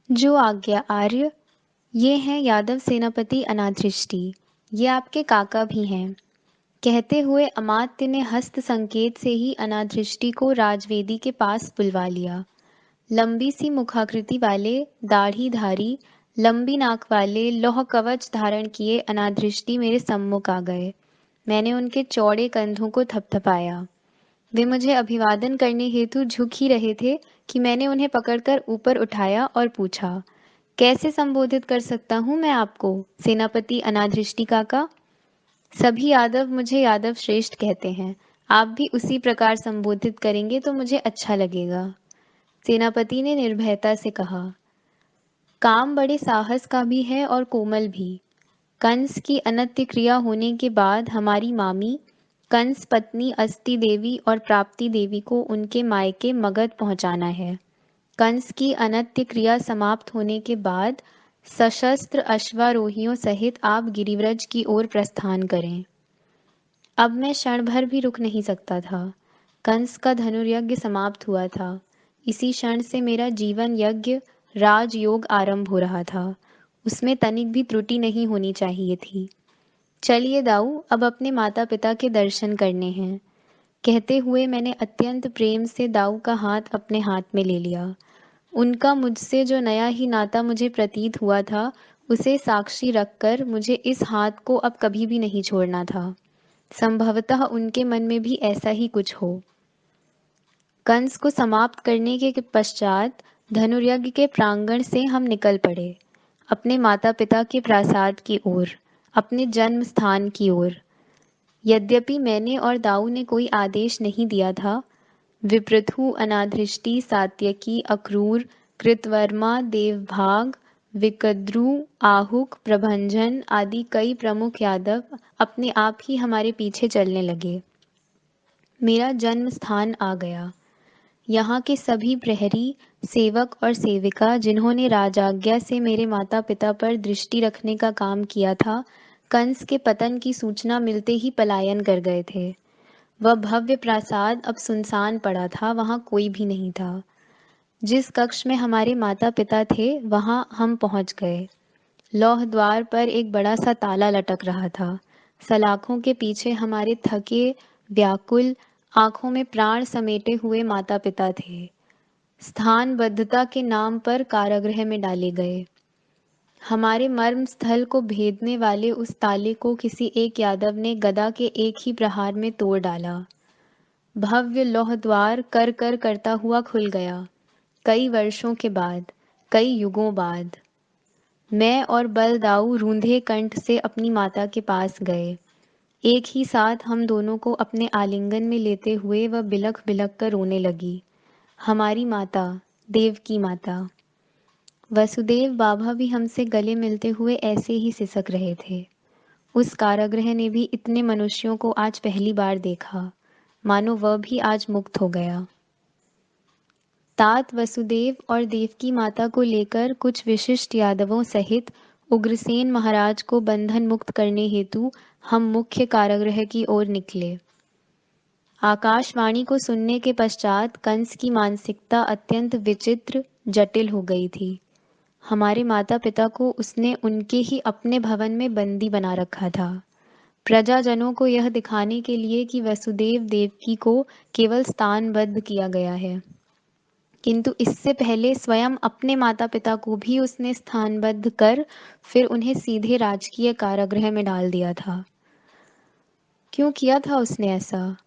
जो आज्ञा आर्य। ये हैं यादव सेनापति अनादृष्टि। ये आपके काका भी हैं। कहते हुए अमात्य ने हस्त संकेत से ही अनादृष्टि को राजवेदी के पास बुलवा लिया। लंबी सी मुखाकृति वाले, दाढ़ीधारी, लंबी नाक वाले, लौह कवच धारण किए अनादृष्टि मेरे सम्मुख आ गए। मैंने उनके चौड़े कंधों को थपथपाया। वे मुझे अभिवादन करने हेतु झुक ही रहे थे कि मैंने उन्हें पकड़कर ऊपर उठाया और पूछा, कैसे संबोधित कर सकता हूँ मैं आपको, सेनापति अनादृष्टि काका? सभी यादव मुझे यादव श्रेष्ठ कहते हैं। आप भी उसी प्रकार संबोधित करेंगे तो मुझे अच्छा लगेगा। सेनापति ने निर्भयता से कहा। काम बड़े साहस का भी है और कोमल भी। कंस की अनत्य क्रिया होने के बाद हमारी मामी कंस पत्नी अस्ति देवी और प्राप्ति देवी को उनके मायके मगध पहुंचाना है। कंस की अनत्य क्रिया समाप्त होने के बाद सशस्त्र अश्वारोहियों सहित आप गिरिव्रज की ओर प्रस्थान करें। अब मैं क्षण भर भी रुक नहीं सकता था। कंस का धनुर्यज्ञ समाप्त हुआ था। इसी क्षण से मेरा जीवन यज्ञ राजयोग आरंभ हो रहा था। उसमें तनिक भी त्रुटि नहीं होनी चाहिए थी। चलिए दाऊ, अब अपने माता पिता के दर्शन करने हैं। कहते हुए मैंने अत्यंत प्रेम से दाऊ का हाथ अपने हाथ में ले लिया। उनका मुझसे जो नया ही नाता मुझे प्रतीत हुआ था, उसे साक्षी रखकर मुझे इस हाथ को अब कभी भी नहीं छोड़ना था। संभवतः उनके मन में भी ऐसा ही कुछ हो। कंस को समाप्त करने के पश्चात धनुर्यज्ञ के प्रांगण से हम निकल पड़े, अपने माता पिता के प्रासाद की ओर, अपने जन्म स्थान की ओर। यद्यपि मैंने और दाऊ ने कोई आदेश नहीं दिया था, विप्रथु, अनाधृष्टि, सात्यकी, अक्रूर, कृतवर्मा, देवभाग, विकद्रु, आहुक, प्रभंजन आदि कई प्रमुख यादव अपने आप ही हमारे पीछे चलने लगे। मेरा जन्म स्थान आ गया। यहाँ के सभी प्रहरी, सेवक और सेविका जिन्होंने राजाज्ञा से मेरे माता पिता पर दृष्टि रखने का काम किया था, कंस के पतन की सूचना मिलते ही पलायन कर गए थे। वह भव्य प्रासाद अब सुनसान पड़ा था, वहाँ कोई भी नहीं था। जिस कक्ष में हमारे माता पिता थे, वहाँ हम पहुँच गए। लौह द्वार पर एक बड़ा सा ताला लटक रहा था। सलाखों के पीछे हमारे थके, व्याकुल, आंखों में प्राण समेटे हुए माता पिता थे। स्थानबद्धता के नाम पर कारागृह में डाले गए। हमारे मर्म स्थल को भेदने वाले उस ताले को किसी एक यादव ने गदा के एक ही प्रहार में तोड़ डाला। भव्य लौह द्वार कर कर करता हुआ खुल गया। कई वर्षों के बाद, कई युगों बाद। मैं और बलदाऊ रूंधे कंठ से अपनी माता के पास गए। एक ही साथ हम दोनों को अपने आलिंगन में लेते हुए वह बिलख बिलख कर रोने लगी। हमारी माता, देव की माता। वसुदेव बाबा भी हमसे गले मिलते हुए ऐसे ही सिसक रहे थे। उस कारागृह ने भी इतने मनुष्यों को आज पहली बार देखा, मानो वह भी आज मुक्त हो गया। तात वसुदेव और देवकी माता को लेकर कुछ विशिष्ट यादवों सहित उग्रसेन महाराज को बंधन मुक्त करने हेतु हम मुख्य कारागृह की ओर निकले। आकाशवाणी को सुनने के पश्चात कंस की मानसिकता अत्यंत विचित्र, जटिल हो गई थी। हमारे माता पिता को उसने उनके ही अपने भवन में बंदी बना रखा था, प्रजाजनों को यह दिखाने के लिए कि वसुदेव देवकी को केवल स्थानबद्ध किया गया है। किंतु इससे पहले स्वयं अपने माता पिता को भी उसने स्थानबद्ध कर फिर उन्हें सीधे राजकीय कारागृह में डाल दिया था। क्यों किया था उसने ऐसा?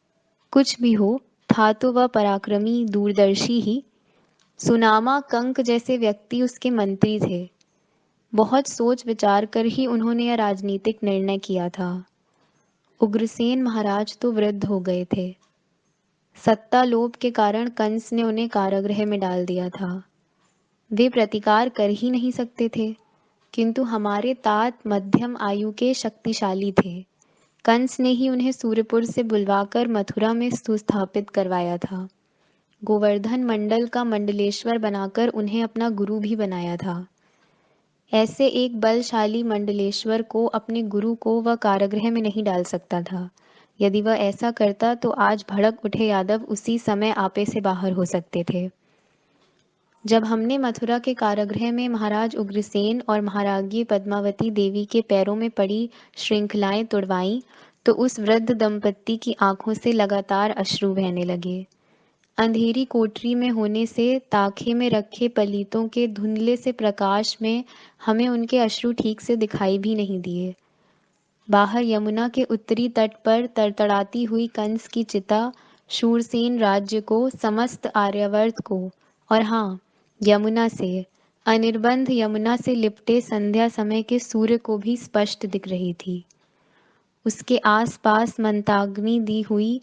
कुछ भी हो, था तो वह पराक्रमी, दूरदर्शी ही। सुनामा, कंक जैसे व्यक्ति उसके मंत्री थे। बहुत सोच विचार कर ही उन्होंने यह राजनीतिक निर्णय किया था। उग्रसेन महाराज तो वृद्ध हो गए थे। सत्ता लोभ के कारण कंस ने उन्हें कारागृह में डाल दिया था। वे प्रतिकार कर ही नहीं सकते थे, किंतु हमारे तात मध्यम आयु के शक्तिशाली थे। कंस ने ही उन्हें सूर्यपुर से बुलवाकर मथुरा में सुस्थापित करवाया था। गोवर्धन मंडल का मंडलेश्वर बनाकर उन्हें अपना गुरु भी बनाया था। ऐसे एक बलशाली मंडलेश्वर को, अपने गुरु को, वह कारागृह में नहीं डाल सकता था। यदि वह ऐसा करता तो आज भड़क उठे यादव उसी समय आपे से बाहर हो सकते थे। जब हमने मथुरा के कारागृह में महाराज उग्रसेन और महाराज्ञी पद्मावती देवी के पैरों में पड़ी श्रृंखलाएं तुड़वाईं, तो उस वृद्ध दंपत्ति की आंखों से लगातार अश्रु बहने लगे। अंधेरी कोठरी में होने से ताखे में रखे पलीतों के धुंधले से प्रकाश में हमें उनके अश्रु ठीक से दिखाई भी नहीं दिए। बाहर यमुना के उत्तरी तट पर तड़तड़ाती हुई कंस की चिता शूरसेन राज्य को, समस्त आर्यावर्त को, और हाँ, यमुना से, अनिर्बंध यमुना से लिपटे संध्या समय के सूर्य को भी स्पष्ट दिख रही थी। उसके आस पास मंताग्नि दी हुई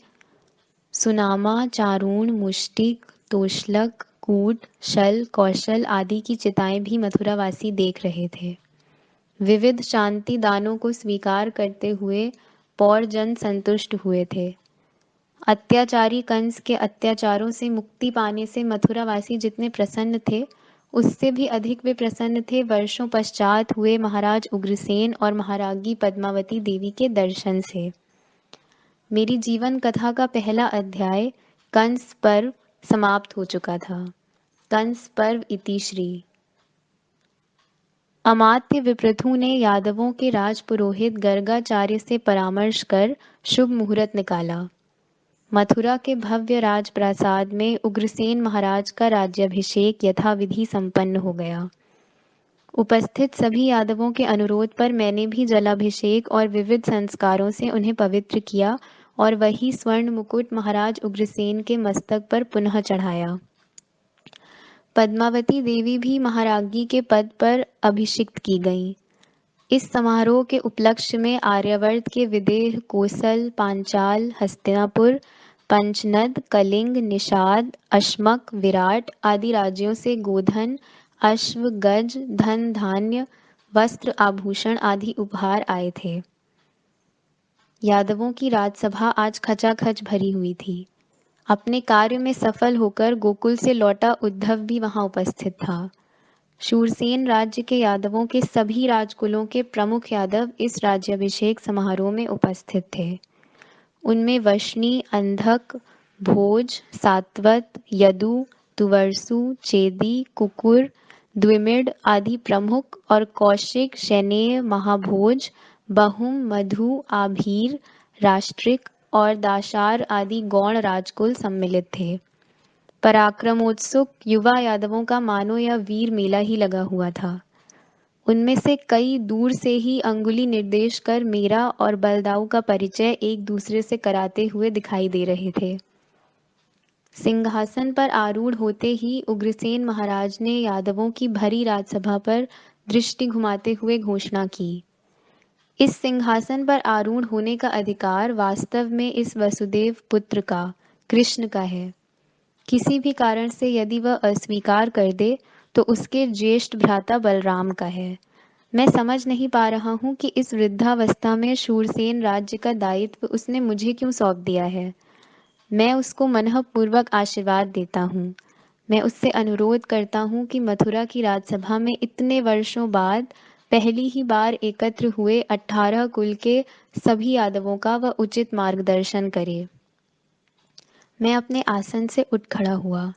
सुनामा, चारूण, मुष्टिक, तोशलक, कूट, शल, कौशल आदि की चिताएं भी मथुरावासी देख रहे थे। विविध शांति दानों को स्वीकार करते हुए पौरजन संतुष्ट हुए थे। अत्याचारी कंस के अत्याचारों से मुक्ति पाने से मथुरावासी जितने प्रसन्न थे, उससे भी अधिक वे प्रसन्न थे वर्षों पश्चात हुए महाराज उग्रसेन और महाराज्ञी पद्मावती देवी के दर्शन से। मेरी जीवन कथा का पहला अध्याय कंस पर्व समाप्त हो चुका था। कंस पर्व इतिश्री। अमात्य विप्रथु ने यादवों के राजपुरोहित गर्गाचार्य से परामर्श कर शुभ मुहूर्त निकाला। मथुरा के भव्य राजप्रासाद में उग्रसेन महाराज का राज्याभिषेक यथाविधि संपन्न हो गया। उपस्थित सभी यादवों के अनुरोध पर मैंने भी जलाभिषेक और विविध संस्कारों से उन्हें पवित्र किया और वही स्वर्ण मुकुट महाराज उग्रसेन के मस्तक पर पुनः चढ़ाया। पद्मावती देवी भी महाराज्ञी के पद पर अभिषिक्त की गईं। इस समारोह के उपलक्ष्य में आर्यावर्त के विदेह, कोसल, पांचाल, हस्तिनापुर, पंचनद, कलिंग, निषाद, अश्मक, विराट आदि राज्यों से गोधन, अश्व, गज, धन धान्य, वस्त्र, आभूषण आदि उपहार आए थे। यादवों की राजसभा आज खचाखच भरी हुई थी। अपने कार्य में सफल होकर गोकुल से लौटा उद्धव भी वहां उपस्थित था। शूरसेन राज्य के यादवों के सभी राजकुलों के प्रमुख यादव इस राज्याभिषेक समारोह में उपस्थित थे। उनमें वशनी, अंधक, भोज, सात्वत, यदु, तुवर्सु, चेदी, कुकुर, द्विमिड आदि प्रमुख और कौशिक, शैनेय, महाभोज, बहुम, मधु, आभीर, राष्ट्रिक और दाशार आदि गौण राजकुल सम्मिलित थे। पराक्रमोत्सुक युवा यादवों का मानो यह वीर मेला ही लगा हुआ था। उनमें से कई दूर से ही अंगुली निर्देश कर मेरा और बलदाऊ का परिचय एक दूसरे से कराते हुए दिखाई दे रहे थे। सिंहासन पर आरूढ़ होते ही उग्रसेन महाराज ने यादवों की भरी राजसभा पर दृष्टि घुमाते हुए घोषणा की, इस सिंहासन पर आरूढ़ होने का अधिकार वास्तव में इस वसुदेव पुत्र का, कृष्ण का है। किसी भी कारण से यदि वह अस्वीकार कर दे तो उसके ज्येष्ठ भ्राता बलराम का है। मैं समझ नहीं पा रहा हूँ कि इस वृद्धावस्था में शूरसेन राज्य का दायित्व उसने मुझे क्यों सौंप दिया है। मैं उसको मनःपूर्वक आशीर्वाद देता हूँ। मैं उससे अनुरोध करता हूँ कि मथुरा की राजसभा में इतने वर्षों बाद पहली ही बार एकत्र हुए 18 कुल के सभी यादवों का वह उचित मार्गदर्शन करे। मैं अपने आसन से उठ खड़ा हुआ।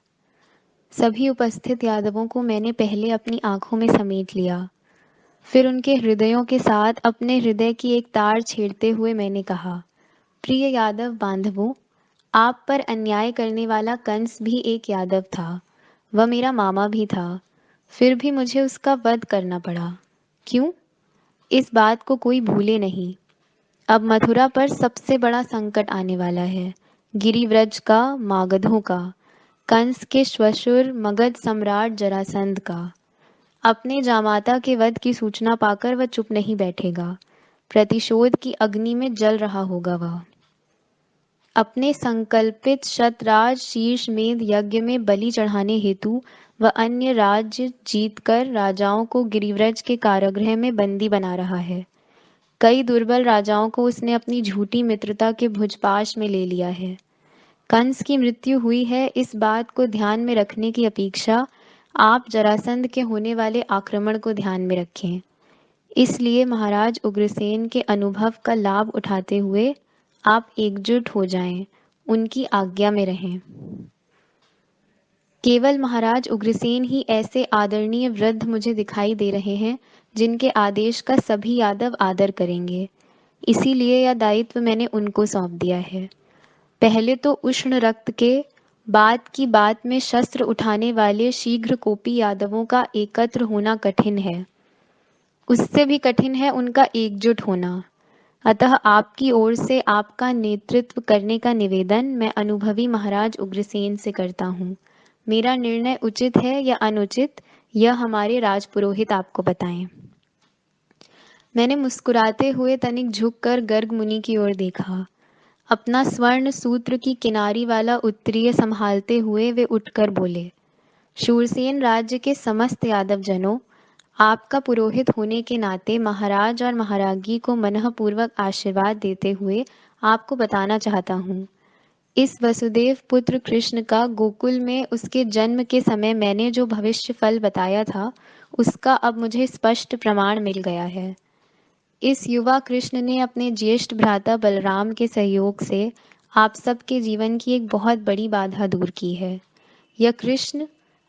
सभी उपस्थित यादवों को मैंने पहले अपनी आंखों में समेट लिया। फिर उनके हृदयों के साथ अपने हृदय की एक तार छेड़ते हुए मैंने कहा, प्रिय यादव बांधवों, आप पर अन्याय करने वाला कंस भी एक यादव था। वह मेरा मामा भी था। फिर भी मुझे उसका वध करना पड़ा। क्यों? इस बात को कोई भूले नहीं। अब मथुरा पर सबसे बड़ा संकट आने वाला है, गिरिव्रज का, मागधों का, कंस के श्वशुर मगध सम्राट जरासंध का। अपने जामाता के वध की सूचना पाकर वह चुप नहीं बैठेगा। प्रतिशोध की अग्नि में जल रहा होगा वह। अपने संकल्पित शतराज शीर्षमेध यज्ञ में बलि चढ़ाने हेतु वह अन्य राज्य जीतकर राजाओं को गिरिव्रज के कारागृह में बंदी बना रहा है। कई दुर्बल राजाओं को उसने अपनी झूठी मित्रता के भुजपाश में ले लिया है। कंस की मृत्यु हुई है, इस बात को ध्यान में रखने की अपेक्षा आप जरासंध के होने वाले आक्रमण को ध्यान में रखें। इसलिए महाराज उग्रसेन के अनुभव का लाभ उठाते हुए आप एकजुट हो जाएं, उनकी आज्ञा में रहें। केवल महाराज उग्रसेन ही ऐसे आदरणीय वृद्ध मुझे दिखाई दे रहे हैं जिनके आदेश का सभी यादव आदर करेंगे। इसीलिए यह दायित्व मैंने उनको सौंप दिया है। पहले तो उष्ण रक्त के, बाद की बात में शस्त्र उठाने वाले शीघ्र कोपी यादवों का एकत्र होना कठिन है। उससे भी कठिन है उनका एकजुट होना। अतः आपकी ओर से आपका नेतृत्व करने का निवेदन मैं अनुभवी महाराज उग्रसेन से करता हूँ। मेरा निर्णय उचित है या अनुचित, यह हमारे राजपुरोहित आपको बताएं। मैंने मुस्कुराते हुए तनिक झुककर गर्ग मुनि की ओर देखा। अपना स्वर्ण सूत्र की किनारी वाला उत्तरीय संभालते हुए वे उठकर बोले, शूरसेन राज्य के समस्त यादव जनों, आपका पुरोहित होने के नाते महाराज और महारागी को मनःपूर्वक आशीर्वाद देते हुए आपको बताना चाहता हूँ। इस वसुदेव पुत्र कृष्ण का गोकुल में उसके जन्म के समय मैंने जो भविष्य फल बताया था, उसका अब मुझे स्पष्ट प्रमाण मिल गया है। इस युवा कृष्ण ने अपने ज्येष्ठ भ्राता बलराम के सहयोग से आप सबके जीवन की एक बहुत बड़ी बाधा दूर की है। यह कृष्ण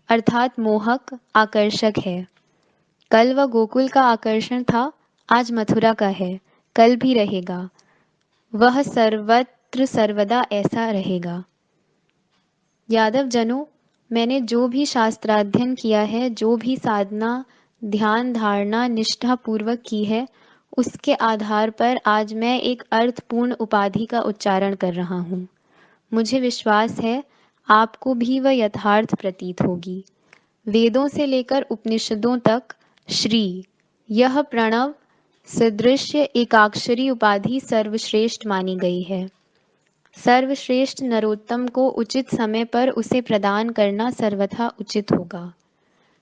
अर्थात मोहक आकर्षक है। कल वह गोकुल का आकर्षण था, आज मथुरा का है, कल भी रहेगा। वह सर्वत्र सर्वदा ऐसा रहेगा। यादव जनों, मैंने जो भी शास्त्राध्ययन किया है, जो भी साधना ध्यान धारणा निष्ठा पूर्वक की है, उसके आधार पर आज मैं एक अर्थपूर्ण उपाधि का उच्चारण कर रहा हूँ। मुझे विश्वास है आपको भी वह यथार्थ प्रतीत होगी। वेदों से लेकर उपनिषदों तक श्री, यह प्रणव सदृश एकाक्षरी उपाधि सर्वश्रेष्ठ मानी गई है। सर्वश्रेष्ठ नरोत्तम को उचित समय पर उसे प्रदान करना सर्वथा उचित होगा।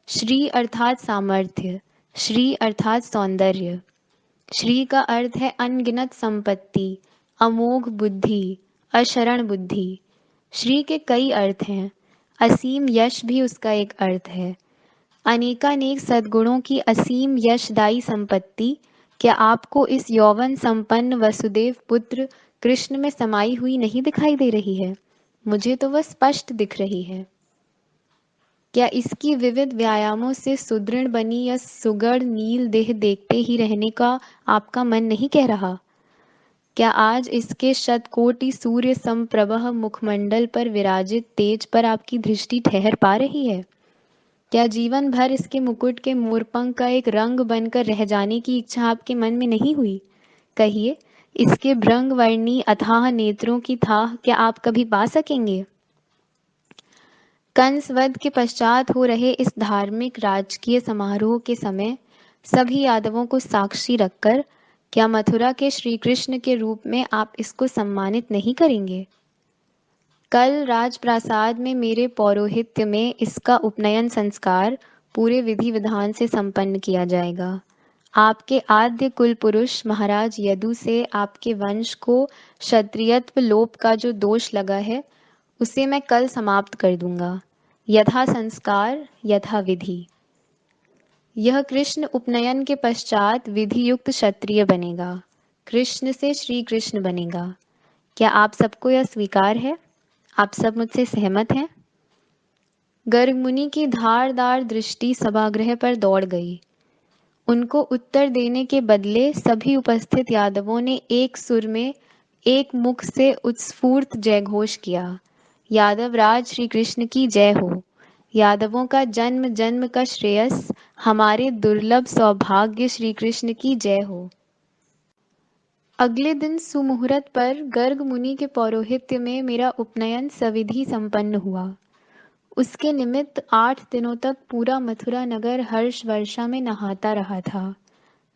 श्री अर्थात सामर्थ्य, श्री अर्थात सौंदर्य। श्री का अर्थ है अनगिनत संपत्ति, अमोघ बुद्धि, अशरण बुद्धि। श्री के कई अर्थ हैं, असीम यश भी उसका एक अर्थ है। अनेकानेक सद्गुणों की असीम यशदायी संपत्ति क्या आपको इस यौवन संपन्न वसुदेव पुत्र कृष्ण में समाई हुई नहीं दिखाई दे रही है? मुझे तो वह स्पष्ट दिख रही है। क्या इसकी विविध व्यायामों से सुदृढ़ बनी यह सुगढ़ नील देह देखते ही रहने का आपका मन नहीं कह रहा? क्या आज इसके शतकोटि सूर्य समप्रभ मुखमंडल पर विराजित तेज पर आपकी दृष्टि ठहर पा रही है? क्या जीवन भर इसके मुकुट के मोरपंख का एक रंग बनकर रह जाने की इच्छा आपके मन में नहीं हुई? कहिए, इसके भ्रंग वर्णी अथाह नेत्रों की थाह क्या आप कभी पा सकेंगे? कंस वध के पश्चात हो रहे इस धार्मिक राजकीय समारोह के समय सभी यादवों को साक्षी रखकर क्या मथुरा के श्री कृष्ण के रूप में आप इसको सम्मानित नहीं करेंगे? कल राजप्रासाद में मेरे पौरोहित्य में इसका उपनयन संस्कार पूरे विधि विधान से संपन्न किया जाएगा। आपके आद्य कुल पुरुष महाराज यदु से आपके वंश को क्षत्रियत्व लोप का जो दोष लगा है, उसे मैं कल समाप्त कर दूंगा। यथा संस्कार यथा विधि। यह कृष्ण उपनयन के पश्चात विधि युक्त क्षत्रिय बनेगा, कृष्ण से श्री कृष्ण बनेगा। क्या आप सबको यह स्वीकार है? आप सब मुझसे सहमत हैं? गर्ग मुनि की धारदार दृष्टि सभागृह पर दौड़ गई। उनको उत्तर देने के बदले सभी उपस्थित यादवों ने एक सुर में एक मुख से उत्स्फूर्त जयघोष किया। यादव राज श्री कृष्ण की जय हो। यादवों का जन्म जन्म का श्रेयस, हमारे दुर्लभ सौभाग्य श्री कृष्ण की जय हो। अगले दिन सुमुहूर्त पर गर्ग मुनि के पौरोहित्य में मेरा उपनयन सविधि संपन्न हुआ। उसके निमित्त 8 दिनों तक पूरा मथुरा नगर हर्ष वर्षा में नहाता रहा था।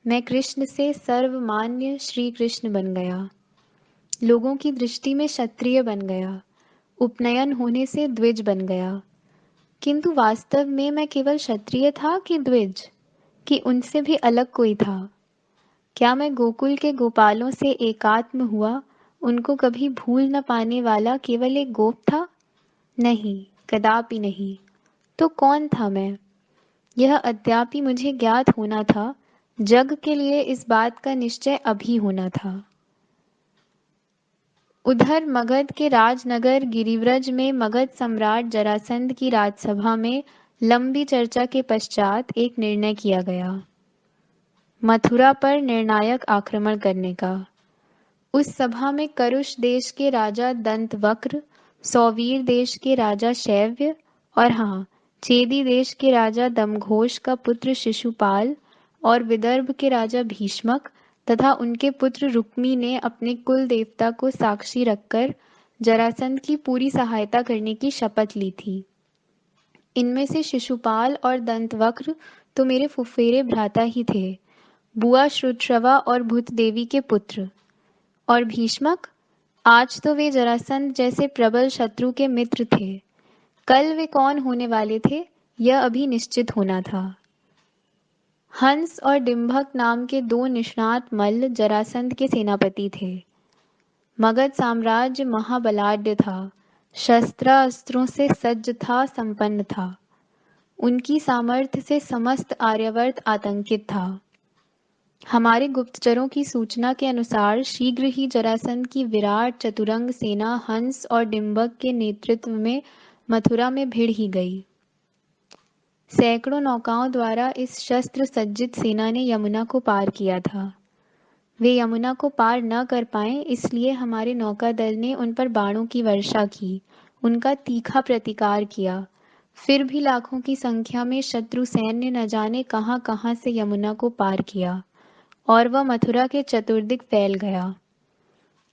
मैं कृष्ण से सर्वमान्य श्री कृष्ण बन गया, लोगों की दृष्टि में क्षत्रिय बन गया, उपनयन होने से द्विज बन गया। किंतु वास्तव में मैं केवल क्षत्रिय था कि द्विज, कि उनसे भी अलग कोई था? क्या मैं गोकुल के गोपालों से एकात्म हुआ, उनको कभी भूल न पाने वाला केवल एक गोप था? नहीं, कदापि नहीं। तो कौन था मैं? यह अद्यापि मुझे ज्ञात होना था। जग के लिए इस बात का निश्चय अभी होना था। उधर मगध के राजनगर गिरिव्रज में मगध सम्राट जरासंध की राजसभा में लंबी चर्चा के पश्चात एक निर्णय किया गया, मथुरा पर निर्णायक आक्रमण करने का। उस सभा में करुष देश के राजा दंतवक्र, सौवीर देश के राजा शैव्य और हाँ, चेदी देश के राजा दमघोष का पुत्र शिशुपाल और विदर्भ के राजा भीष्मक तथा उनके पुत्र रुक्मी ने अपने कुल देवता को साक्षी रखकर जरासंध की पूरी सहायता करने की शपथ ली थी। इनमें से शिशुपाल और दंतवक्र तो मेरे फुफेरे भ्राता ही थे, बुआ श्रुतश्रवा और भूतदेवी के पुत्र। और भीष्मक, आज तो वे जरासंध जैसे प्रबल शत्रु के मित्र थे, कल वे कौन होने वाले थे यह अभी निश्चित होना था। हंस और डिंभक नाम के दो निष्णात मल्ल जरासंध के सेनापति थे। मगध साम्राज्य महाबलाढ्य था, शस्त्रास्त्रों से सज्ज था, संपन्न था। उनकी सामर्थ्य से समस्त आर्यावर्त आतंकित था। हमारे गुप्तचरों की सूचना के अनुसार शीघ्र ही जरासंध की विराट चतुरंग सेना हंस और डिंभक के नेतृत्व में मथुरा में भिड़ ही गई। सैकड़ों नौकाओं द्वारा इस शस्त्र सज्जित सेना ने यमुना को पार किया था। वे यमुना को पार न कर पाए, इसलिए हमारे नौकादल ने उन पर बाणों की वर्षा की, उनका तीखा प्रतिकार किया। फिर भी लाखों की संख्या में शत्रु सैन्य न जाने कहां कहां से यमुना को पार किया और वह मथुरा के चतुर्दिक फैल गया।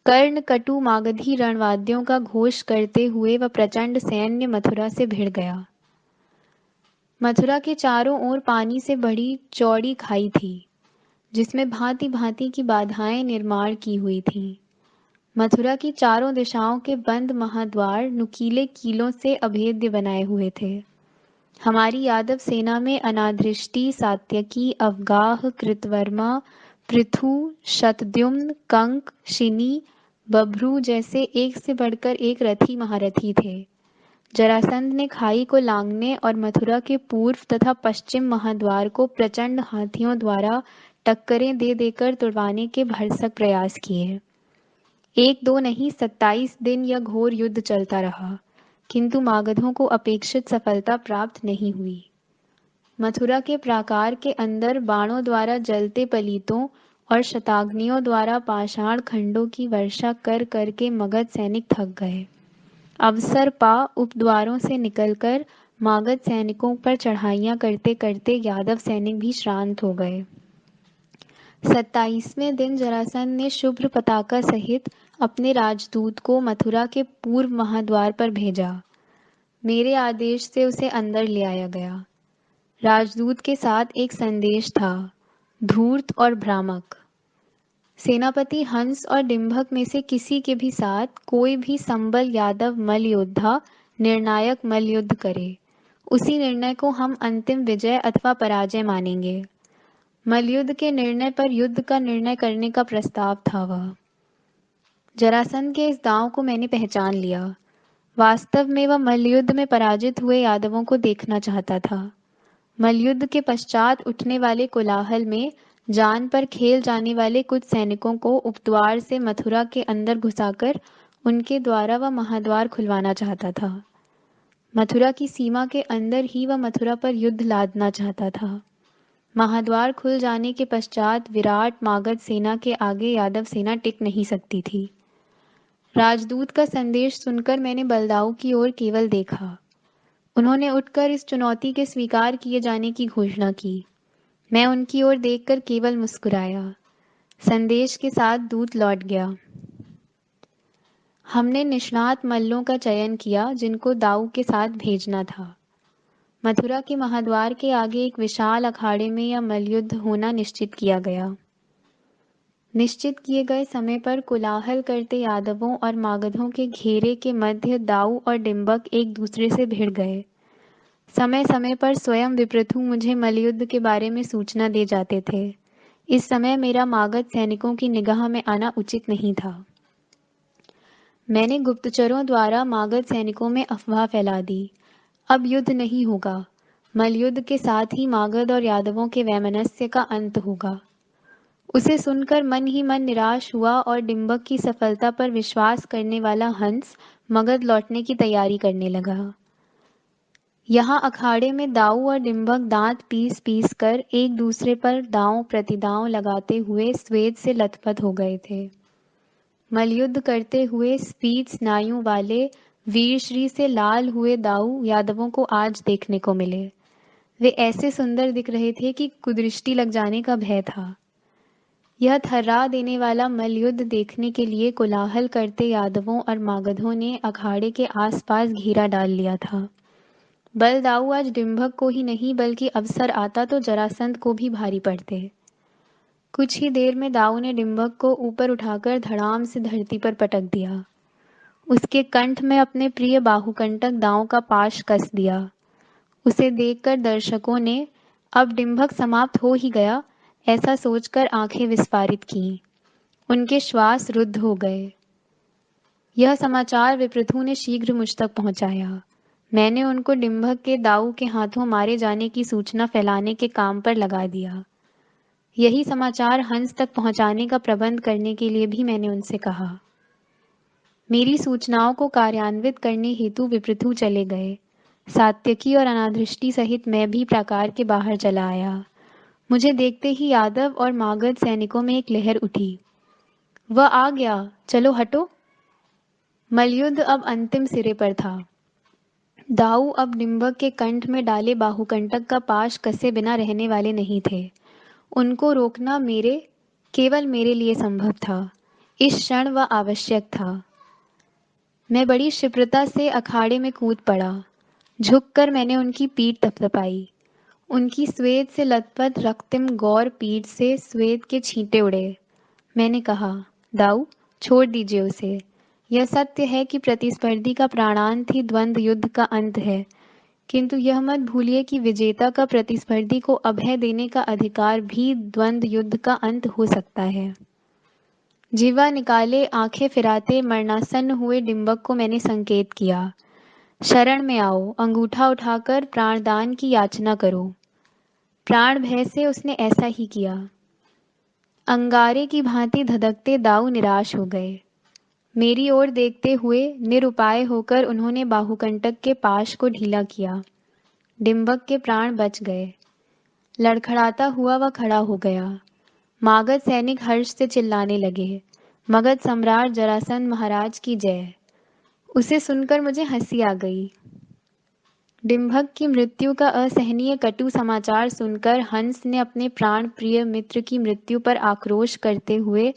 कर्ण कटु मागधी रणवाद्यों का घोष करते हुए वह प्रचंड सैन्य मथुरा से भिड़ गया। मथुरा के चारों ओर पानी से बड़ी चौड़ी खाई थी, जिसमें भांति भांति की बाधाएं निर्माण की हुई थीं। मथुरा की चारों दिशाओं के बंद महाद्वार नुकीले कीलों से अभेद्य बनाए हुए थे। हमारी यादव सेना में अनाधृष्टि, सात्यकी, अवगाह, कृतवर्मा, पृथु, शतद्युम्न, कंक, शिनी, बभ्रू जैसे एक से बढ़कर एक रथी महारथी थे। जरासंध ने खाई को लांघने और मथुरा के पूर्व तथा पश्चिम महाद्वार को प्रचंड हाथियों द्वारा टक्करें दे देकर तुड़वाने के भरसक प्रयास किए। एक दो नहीं, 27 दिन यह घोर युद्ध चलता रहा, किंतु मागधों को अपेक्षित सफलता प्राप्त नहीं हुई। मथुरा के प्राकार के अंदर बाणों द्वारा जलते पलीतों और शताग्नियों द्वारा पाषाण खंडों की वर्षा कर करके मगध सैनिक थक गए। अवसर पा उपद्वारों से निकलकर मागध सैनिकों पर चढ़ाइयां करते करते यादव सैनिक भी श्रांत हो गए। 27वें दिन जरासंध ने शुभ्र पताका सहित अपने राजदूत को मथुरा के पूर्व महाद्वार पर भेजा। मेरे आदेश से उसे अंदर ले आया गया। राजदूत के साथ एक संदेश था, धूर्त और भ्रामक। सेनापति हंस और डिंभक में से किसी के भी साथ कोई भी संबल यादव मल्ल योद्धा निर्णायक मल्ल युद्ध करे, उसी निर्णय को हम अंतिम विजय अथवा पराजय मानेंगे। मल्लयुद्ध के निर्णय पर युद्ध का निर्णय करने का प्रस्ताव था वह। जरासंध के इस दांव को मैंने पहचान लिया। वास्तव में वह मल्लयुद्ध में पराजित हुए यादवों को देखना चाहता था। मल्लयुद्ध के पश्चात उठने वाले कोलाहल में जान पर खेल जाने वाले कुछ सैनिकों को उपद्वार से मथुरा के अंदर घुसाकर उनके द्वारा वह महाद्वार खुलवाना चाहता था। मथुरा की सीमा के अंदर ही वह मथुरा पर युद्ध लादना चाहता था। महाद्वार खुल जाने के पश्चात विराट मागध सेना के आगे यादव सेना टिक नहीं सकती थी। राजदूत का संदेश सुनकर मैंने बलदाऊ की ओर केवल देखा। उन्होंने उठकर इस चुनौती के स्वीकार किए जाने की घोषणा की। मैं उनकी ओर देखकर केवल मुस्कुराया। संदेश के साथ दूत लौट गया। हमने निष्णात मल्लों का चयन किया जिनको दाऊ के साथ भेजना था। मथुरा के महाद्वार के आगे एक विशाल अखाड़े में यह मल्लयुद्ध होना निश्चित किया गया। निश्चित किए गए समय पर कोलाहल करते यादवों और मागधों के घेरे के मध्य दाऊ और डिंभक एक दूसरे से भिड़ गए। समय समय पर स्वयं विप्रथु मुझे मल्लयुद्ध के बारे में सूचना दे जाते थे। इस समय मेरा मागध सैनिकों की निगाह में आना उचित नहीं था। मैंने गुप्तचरों द्वारा मागध सैनिकों में अफवाह फैला दी। अब युद्ध नहीं होगा, मल्लयुद्ध के साथ ही मागध और यादवों के वैमनस्य का अंत होगा। उसे सुनकर मन ही मन निराश हुआ और डिंबक की सफलता पर विश्वास करने वाला हंस मगध लौटने की तैयारी करने लगा। यहाँ अखाड़े में दाऊ और डिंबक दांत पीस पीस कर एक दूसरे पर दांव प्रतिदांव लगाते हुए स्वेद से लथपथ हो गए थे। मलयुद्ध करते हुए स्फीत स्नायुओं वाले वीरश्री से लाल हुए दाऊ यादवों को आज देखने को मिले। वे ऐसे सुंदर दिख रहे थे कि कुदृष्टि लग जाने का भय था। यह थर्रा देने वाला मलयुद्ध देखने के लिए कोलाहल करते यादवों और मागधों ने अखाड़े के आसपास घेरा डाल लिया था। बलदाऊ आज डिंभक को ही नहीं बल्कि अवसर आता तो जरासंध को भी भारी पड़ते। कुछ ही देर में दाऊ ने डिंभक को ऊपर उठाकर धड़ाम से धरती पर पटक दिया। उसके कंठ में अपने प्रिय बाहुकंटक दांव का पाश कस दिया। उसे देखकर दर्शकों ने अब डिंभक समाप्त हो ही गया ऐसा सोचकर आंखें विस्फारित की। उनके श्वास रुद्ध हो गए। यह समाचार विप्रथु ने शीघ्र मुझ तक पहुंचाया। मैंने उनको डिंभक के दाऊ के हाथों मारे जाने की सूचना फैलाने के काम पर लगा दिया। यही समाचार हंस तक पहुंचाने का प्रबंध करने के लिए भी मैंने उनसे कहा। मेरी सूचनाओं को कार्यान्वित करने हेतु विप्रथु चले गए। सात्यकी और अनादृष्टि सहित मैं भी प्राकार के बाहर चला आया। मुझे देखते ही यादव और मागध सैनिकों में एक लहर उठी। वह आ गया, चलो हटो। मलयुद्ध अब अंतिम सिरे पर था। दाऊ अब डिंबक के कंठ में डाले बाहुकंटक का पाश कसे बिना रहने वाले नहीं थे। उनको रोकना केवल मेरे लिए संभव था। इस क्षण वह आवश्यक था। मैं बड़ी क्षिप्रता से अखाड़े में कूद पड़ा। झुककर मैंने उनकी पीठ थपथपाई। उनकी स्वेद से लथपथ रक्तिम गौर पीठ से स्वेद के छींटे उड़े। मैंने कहा, दाऊ, छोड़ दीजिए उसे। यह सत्य है कि प्रतिस्पर्धी का प्राणांत ही द्वंद्व युद्ध का अंत है, किंतु यह मत भूलिए कि विजेता का प्रतिस्पर्धी को अभय देने का अधिकार भी द्वंद्व युद्ध का अंत हो सकता है। जीवा निकाले आंखें फिराते मरणासन्न हुए डिंबक को मैंने संकेत किया, शरण में आओ, अंगूठा उठाकर प्राणदान की याचना करो। प्राण भय से उसने ऐसा ही किया। अंगारे की भांति धधकते दाऊ निराश हो गए। मेरी ओर देखते हुए निरुपाय होकर उन्होंने बाहुकंटक के पाश को ढीला किया। डिंबक के प्राण बच गए। लड़खड़ाता हुआ वह खड़ा हो गया। मागध सैनिक हर्ष से चिल्लाने लगे, मगध सम्राट जरासंध महाराज की जय। उसे सुनकर मुझे हंसी आ गई। डिंभक की मृत्यु का असहनीय कटु समाचार सुनकर हंस ने अपने प्राण प्रिय मित्र की मृत्यु पर आक्रोश करते हुए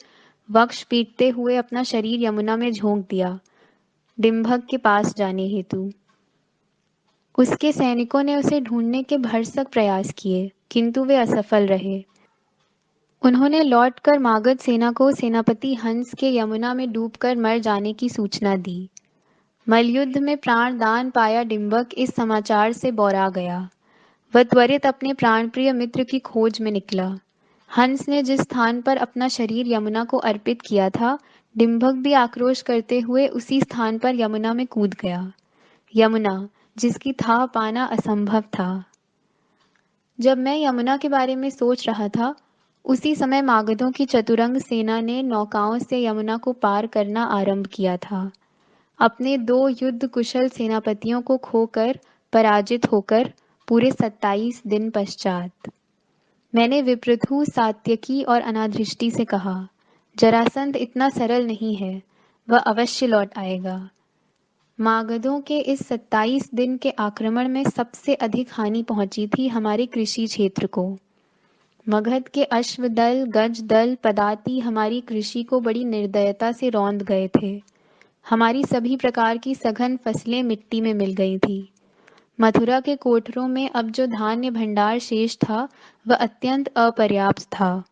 वक्ष पीटते हुए अपना शरीर यमुना में झोंक दिया, डिंभक के पास जाने हेतु। उसके सैनिकों ने उसे ढूंढने के भरसक प्रयास किए, किंतु वे असफल रहे। उन्होंने लौटकर मागध सेना को सेनापति हंस के यमुना में डूबकर मर जाने की सूचना दी। मलयुद्ध में प्राण दान पाया डिंबक इस समाचार से बौरा गया। वह त्वरित अपने प्राणप्रिय मित्र की खोज में निकला। हंस ने जिस स्थान पर अपना शरीर यमुना को अर्पित किया था, डिंबक भी आक्रोश करते हुए उसी स्थान पर यमुना में कूद गया। यमुना, जिसकी थाह पाना असंभव था। जब मैं यमुना के बारे में सोच रहा था, उसी समय मागधों की चतुरंग सेना ने नौकाओं से यमुना को पार करना आरंभ किया था। अपने 2 युद्ध कुशल सेनापतियों को खोकर पराजित होकर पूरे 27 दिन पश्चात मैंने विप्रथु, सात्यकी और अनादृष्टि से कहा, जरासंध इतना सरल नहीं है, वह अवश्य लौट आएगा। मागधों के इस 27 दिन के आक्रमण में सबसे अधिक हानि पहुंची थी हमारे कृषि क्षेत्र को। मगध के अश्वदल, गज दल, पदाति हमारी कृषि को बड़ी निर्दयता से रौंद गए थे। हमारी सभी प्रकार की सघन फसलें मिट्टी में मिल गई थी। मथुरा के कोठरों में अब जो धान्य भंडार शेष था, वह अत्यंत अपर्याप्त था।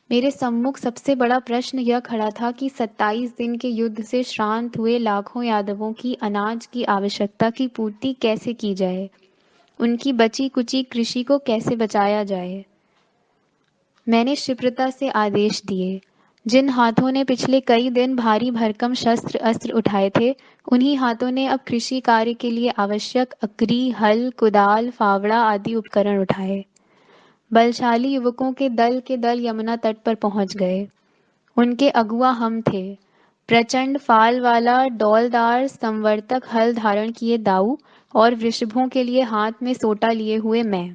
मेरे सम्मुख सबसे बड़ा प्रश्न यह खड़ा था कि 27 दिन के युद्ध से श्रांत हुए लाखों यादवों की अनाज की आवश्यकता की पूर्ति कैसे की जाए, उनकी बची कुची कृषि को कैसे बचाया जाए। मैंने क्षिप्रता से आदेश दिए। जिन हाथों ने पिछले कई दिन भारी भरकम शस्त्र अस्त्र उठाए थे, उन्हीं हाथों ने अब कृषि कार्य के लिए आवश्यक अकरी, हल, कुदाल, फावड़ा आदि उपकरण उठाए। बलशाली युवकों के दल यमुना तट पर पहुंच गए। उनके अगुआ हम थे, प्रचंड फाल वाला डौलदार संवर्तक हल धारण किए दाऊ और वृषभों के लिए हाथ में सोटा लिए हुए मैं।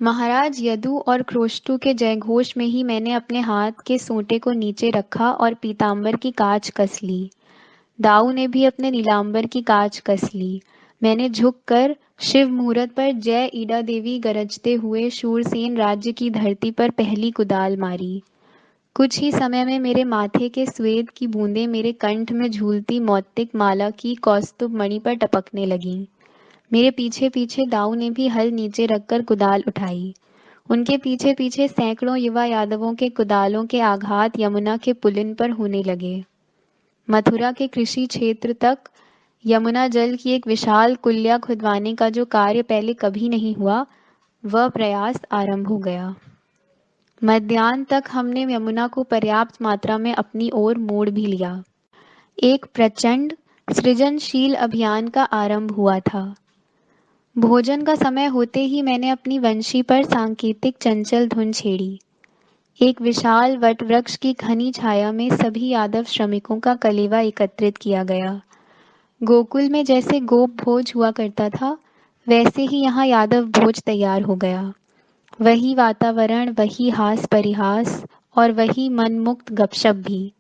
महाराज यदु और क्रोष्टु के जयघोष में ही मैंने अपने हाथ के सोंटे को नीचे रखा और पीतांबर की काछ कस ली। दाऊ ने भी अपने नीलांबर की काछ कस ली। मैंने झुककर शिव मुहूर्त पर जय ईड़ा देवी गरजते हुए शूरसेन राज्य की धरती पर पहली कुदाल मारी। कुछ ही समय में मेरे माथे के स्वेद की बूंदें मेरे कंठ में झूलती मौक्तिक माला की कौस्तुभ मणि पर टपकने लगीं। मेरे पीछे पीछे दाऊ ने भी हल नीचे रखकर कुदाल उठाई। उनके पीछे पीछे सैकड़ों युवा यादवों के कुदालों के आघात यमुना के पुलिन पर होने लगे। मथुरा के कृषि क्षेत्र तक यमुना जल की एक विशाल कुल्या खुदवाने का जो कार्य पहले कभी नहीं हुआ, वह प्रयास आरंभ हो गया। मध्याह्न तक हमने यमुना को पर्याप्त मात्रा में अपनी ओर मोड़ भी लिया। एक प्रचंड सृजनशील अभियान का आरंभ हुआ था। भोजन का समय होते ही मैंने अपनी वंशी पर सांकेतिक चंचल धुन छेड़ी। एक विशाल वट वृक्ष की घनी छाया में सभी यादव श्रमिकों का कलेवा एकत्रित किया गया। गोकुल में जैसे गोप भोज हुआ करता था, वैसे ही यहाँ यादव भोज तैयार हो गया। वही वातावरण, वही हास परिहास और वही मनमुक्त गपशप भी।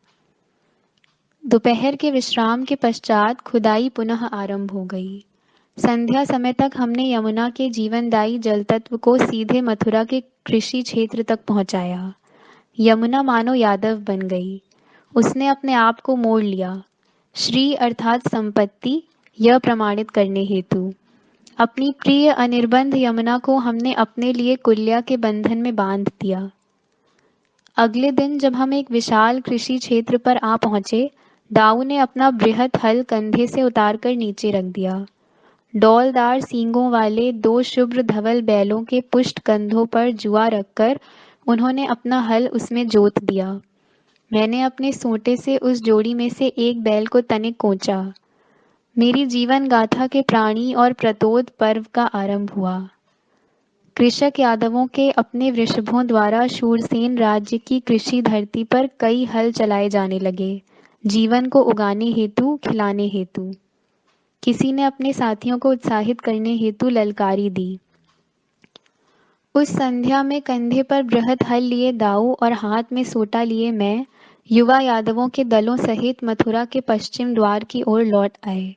दोपहर के विश्राम के पश्चात खुदाई पुनः आरंभ हो गई। संध्या समय तक हमने यमुना के जीवनदायी जल तत्व को सीधे मथुरा के कृषि क्षेत्र तक पहुंचाया। यमुना मानो यादव बन गई। उसने अपने आप को मोड़ लिया, श्री अर्थात संपत्ति, यह प्रमाणित करने हेतु। अपनी प्रिय अनिर्बंध यमुना को हमने अपने लिए कुल्या के बंधन में बांध दिया। अगले दिन जब हम एक विशाल कृषि क्षेत्र पर आ पहुंचे, दाऊ ने अपना बृहत हल कंधे से उतारकर नीचे रख दिया। डौलदार सींगों वाले दो शुभ्र धवल बैलों के पुष्ट कंधों पर जुआ रखकर उन्होंने अपना हल उसमें जोत दिया। मैंने अपने सोंटे से उस जोड़ी में से एक बैल को तनिक कोंचा। मेरी जीवन गाथा के प्राणी और प्रतोद पर्व का आरंभ हुआ। कृषक यादवों के अपने वृषभों द्वारा शूरसेन राज्य की कृषि धरती पर कई हल चलाए जाने लगे, जीवन को उगाने हेतु, खिलाने हेतु। किसी ने अपने साथियों को उत्साहित करने हेतु ललकारी दी। उस संध्या में कंधे पर बृहत हल लिए दाऊ और हाथ में सोटा लिए मैं युवा यादवों के दलों सहित मथुरा के पश्चिम द्वार की ओर लौट आए,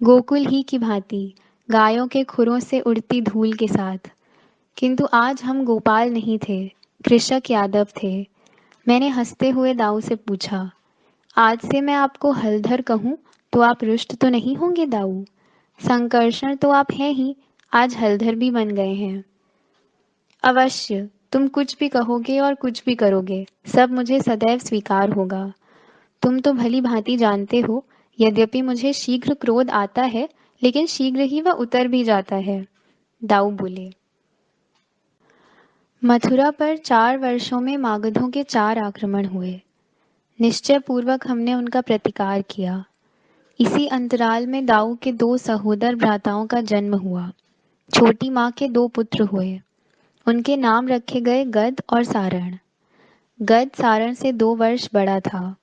गोकुल ही की भांति, गायों के खुरों से उड़ती धूल के साथ। किंतु आज हम गोपाल नहीं थे, कृषक यादव थे। मैंने हंसते हुए दाऊ से पूछा, आज से मैं आपको हलधर कहूं तो आप रुष्ट तो नहीं होंगे दाऊ? संकर्षण तो आप हैं ही, आज हलधर भी बन गए हैं। अवश्य, तुम कुछ भी कहोगे और कुछ भी करोगे, सब मुझे सदैव स्वीकार होगा। तुम तो भली भांति जानते हो, यद्यपि मुझे शीघ्र क्रोध आता है, लेकिन शीघ्र ही वह उतर भी जाता है, दाऊ बोले। मथुरा पर 4 वर्षों में मागधों के 4 आक्रमण हुए। निश्चय पूर्वक हमने उनका प्रतिकार किया। इसी अंतराल में दाऊ के 2 सहोदर भ्राताओं का जन्म हुआ। छोटी माँ के 2 पुत्र हुए। उनके नाम रखे गए गद और सारण। गद सारण से 2 वर्ष बड़ा था।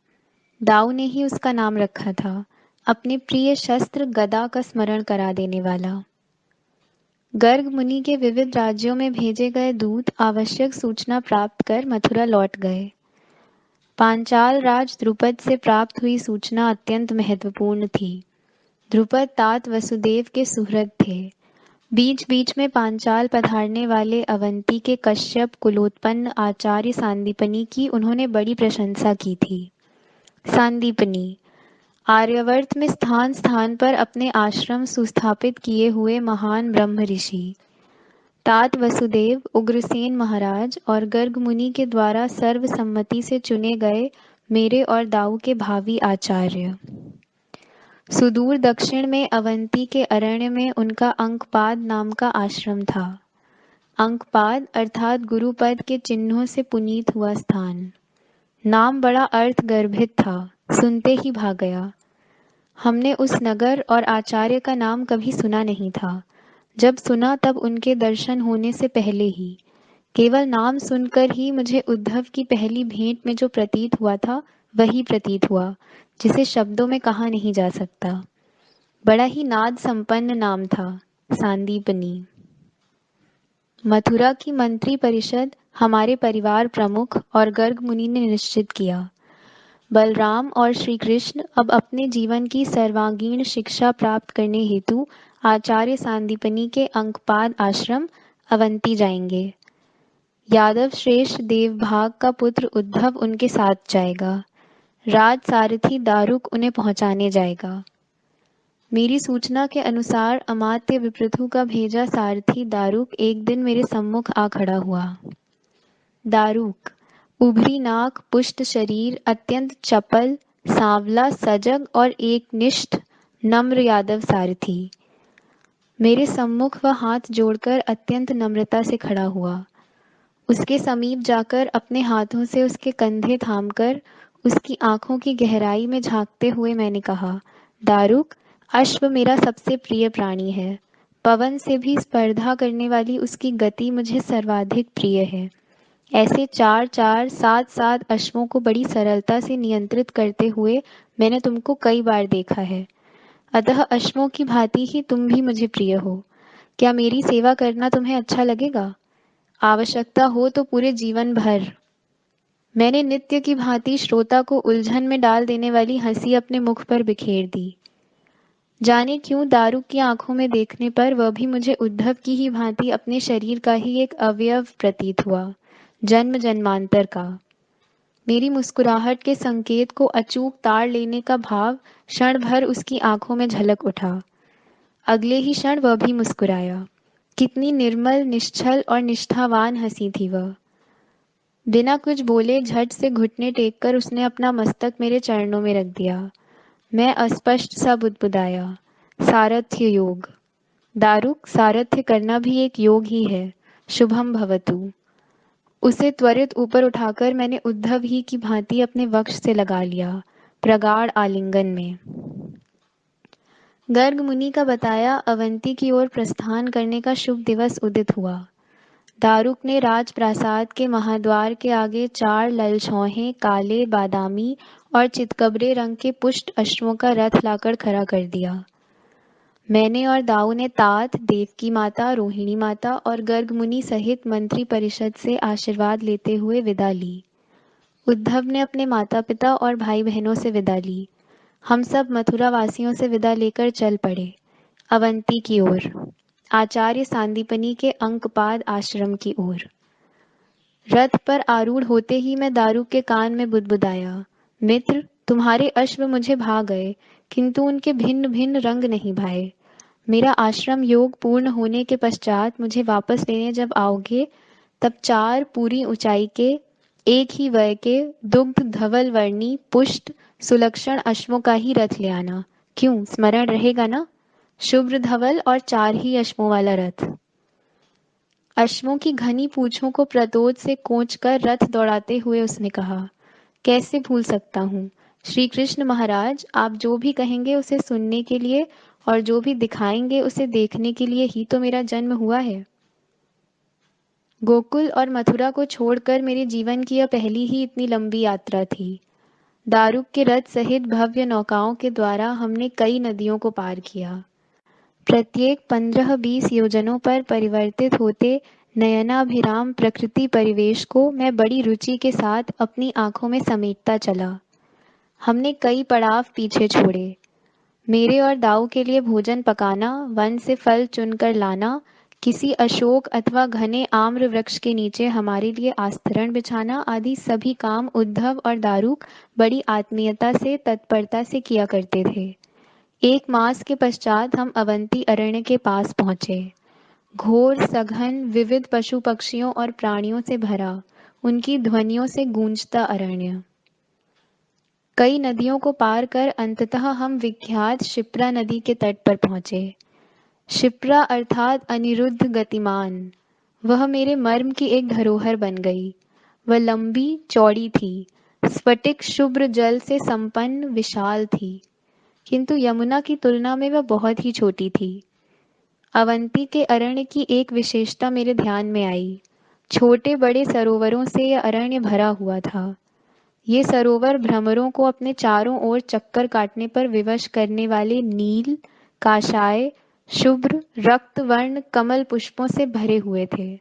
दाऊ ने ही उसका नाम रखा था, अपने प्रिय शस्त्र गदा का स्मरण करा देने वाला। गर्ग मुनि के विविध राज्यों में भेजे गए दूत आवश्यक सूचना प्राप्त कर मथुरा लौट गए। पांचाल राज द्रुपद से प्राप्त हुई सूचना अत्यंत महत्वपूर्ण थी। द्रुपद तात वसुदेव के सुहृद थे। बीच बीच में पांचाल पधारने वाले अवंती के कश्यप कुलोत्पन्न आचार्य सांदीपनी की उन्होंने बड़ी प्रशंसा की थी। सांदीपनी आर्यावर्त में स्थान स्थान पर अपने आश्रम सुस्थापित किए हुए महान ब्रह्म ऋषि। तात वसुदेव, उग्रसेन महाराज और गर्ग मुनि के द्वारा सर्वसम्मति से चुने गए मेरे और दाऊ के भावी आचार्य। सुदूर दक्षिण में अवंती के अरण्य में उनका अंकपाद नाम का आश्रम था। अंकपाद अर्थात गुरुपद के चिन्हों से पुनीत हुआ स्थान। नाम बड़ा अर्थ गर्भित था, सुनते ही भा गया। हमने उस नगर और आचार्य का नाम कभी सुना नहीं था, जब सुना तब उनके दर्शन होने से पहले ही, केवल नाम सुनकर ही मुझे उद्धव की पहली भेंट में जो प्रतीत हुआ था वही प्रतीत हुआ, जिसे शब्दों में कहा नहीं जा सकता। बड़ा ही नाद संपन्न नाम था, सांदीपनी। मथुरा की मंत्री परिषद, हमारे परिवार प्रमुख और गर्ग मुनि ने निश्चित किया। बलराम और श्री कृष्ण अब अपने जीवन की सर्वांगीण शिक्षा प्राप्त करने हेतु आचार्य सांदीपनी के अंकपाद आश्रम अवंती जाएंगे। यादव श्रेष्ठ देवभाग का पुत्र उद्धव उनके साथ जाएगा। राज सारथी दारुक उन्हें पहुंचाने जाएगा। मेरी सूचना के अनुसार अमात्य विपृथु का भेजा सारथी दारुक एक दिन मेरे सम्मुख आ खड़ा हुआ। दारुक, उभरी नाक, पुष्ट शरीर, अत्यंत चपल, सांवला, सजग और एकनिष्ठ नम्र यादव सारथी मेरे सम्मुख वह हाथ जोड़कर अत्यंत नम्रता से खड़ा हुआ। उसके समीप जाकर अपने हाथों से उसके कंधे थामकर उसकी आंखों की गहराई में झांकते हुए मैंने कहा, दारुक, अश्व मेरा सबसे प्रिय प्राणी है। पवन से भी स्पर्धा करने वाली उसकी गति मुझे सर्वाधिक प्रिय है। ऐसे 4-4, 7-7 अश्वों को बड़ी सरलता से नियंत्रित करते हुए मैंने तुमको कई बार देखा है। अतः अश्वों की भांति ही तुम भी मुझे प्रिय हो। क्या मेरी सेवा करना तुम्हें अच्छा लगेगा? आवश्यकता हो तो पूरे जीवन भर। मैंने नित्य की भांति श्रोता को उलझन में डाल देने वाली हंसी अपने मुख पर बिखेर दी। जाने क्यों दारू की आंखों में देखने पर वह भी मुझे उद्धव की ही भांति अपने शरीर का ही एक अवयव प्रतीत हुआ, जन्म जन्मांतर का। मेरी मुस्कुराहट के संकेत को अचूक ताड़ लेने का भाव क्षण भर उसकी आंखों में झलक उठा। अगले ही क्षण वह भी मुस्कुराया। कितनी निर्मल, निश्चल और निष्ठावान हंसी थी वह। बिना कुछ बोले झट से घुटने टेककर उसने अपना मस्तक मेरे चरणों में रख दिया। मैं अस्पष्ट सा बुदबुदाया, सारथ्य योग। दारुक, सारथ्य करना भी एक योग ही है। शुभम भवतु। उसे त्वरित ऊपर उठाकर मैंने उद्धव ही की भांति अपने वक्ष से लगा लिया, प्रगाढ़ आलिंगन में। गर्ग मुनि का बताया अवंती की ओर प्रस्थान करने का शुभ दिवस उदित हुआ। दारुक ने राजप्रासाद के महाद्वार के आगे 4 ललछौहे, काले, बादामी और चितकबरे रंग के पुष्ट अश्वों का रथ लाकर खड़ा कर दिया। मैंने और दाऊ ने तात, देवकी माता, रोहिणी माता और गर्ग मुनि सहित मंत्री परिषद से आशीर्वाद लेते हुए विदा ली। उद्धव ने अपने माता पिता और भाई बहनों से विदा ली। हम सब मथुरा वासियों से विदा लेकर चल पड़े, अवंती की ओर, आचार्य सांदीपनी के अंकपाद आश्रम की ओर। रथ पर आरूढ़ होते ही मैं दारू के कान में बुदबुदाया, मित्र, तुम्हारे अश्व मुझे भा गए, किंतु उनके भिन्न भिन्न रंग नहीं भाए। मेरा आश्रम योग पूर्ण होने के पश्चात मुझे वापस लेने जब आओगे, तब 4 पूरी ऊंचाई के, एक ही वय के, दुग्ध धवल वर्णी, पुष्ट सुलक्षण अश्वों का ही रथ ले आना। क्यों, स्मरण रहेगा ना? शुभ्र धवल और 4 ही अश्वों वाला रथ। अश्वों की घनी पूंछों को प्रतोद से कोंच कर रथ दौड़ाते हुए उसने कहा, कैसे भूल सकता हूँ श्री कृष्ण महाराज, आप जो भी कहेंगे उसे सुनने के लिए और जो भी दिखाएंगे उसे देखने के लिए ही तो मेरा जन्म हुआ है। गोकुल और मथुरा को छोड़कर मेरे जीवन की यह पहली ही इतनी लंबी यात्रा थी। दारुक के रथ सहित भव्य नौकाओं के द्वारा हमने कई नदियों को पार किया। प्रत्येक 15-20 योजनों पर परिवर्तित होते नयनाभिराम प्रकृति परिवेश को मैं बड़ी रुचि के साथ अपनी आंखों में समेटता चला। हमने कई पड़ाव पीछे छोड़े। मेरे और दाऊ के लिए भोजन पकाना, वन से फल चुनकर लाना, किसी अशोक अथवा घने आम्र वृक्ष के नीचे हमारे लिए आस्तरण बिछाना आदि सभी काम उद्धव और दारुक बड़ी आत्मीयता से, तत्परता से किया करते थे। 1 मास के पश्चात हम अवंती अरण्य के पास पहुंचे। घोर, सघन, विविध पशु पक्षियों और प्राणियों से भरा, उनकी ध्वनियों से गूंजता अरण्य। कई नदियों को पार कर अंततः हम विख्यात शिप्रा नदी के तट पर पहुंचे। शिप्रा अर्थात अनिरुद्ध गतिमान, वह मेरे मर्म की एक धरोहर बन गई। वह लंबी चौड़ी थी, स्फटिक शुभ्र जल से संपन्न, विशाल थी, किंतु यमुना की तुलना में वह बहुत ही छोटी थी। अवंती के अरण्य की एक विशेषता मेरे ध्यान में आई। छोटे बड़े सरोवरों से यह अरण्य भरा हुआ था। ये सरोवर भ्रमरों को अपने चारों ओर चक्कर काटने पर विवश करने वाले नील, काशाय, शुभ्र, रक्त वर्ण कमल पुष्पों से भरे हुए थे।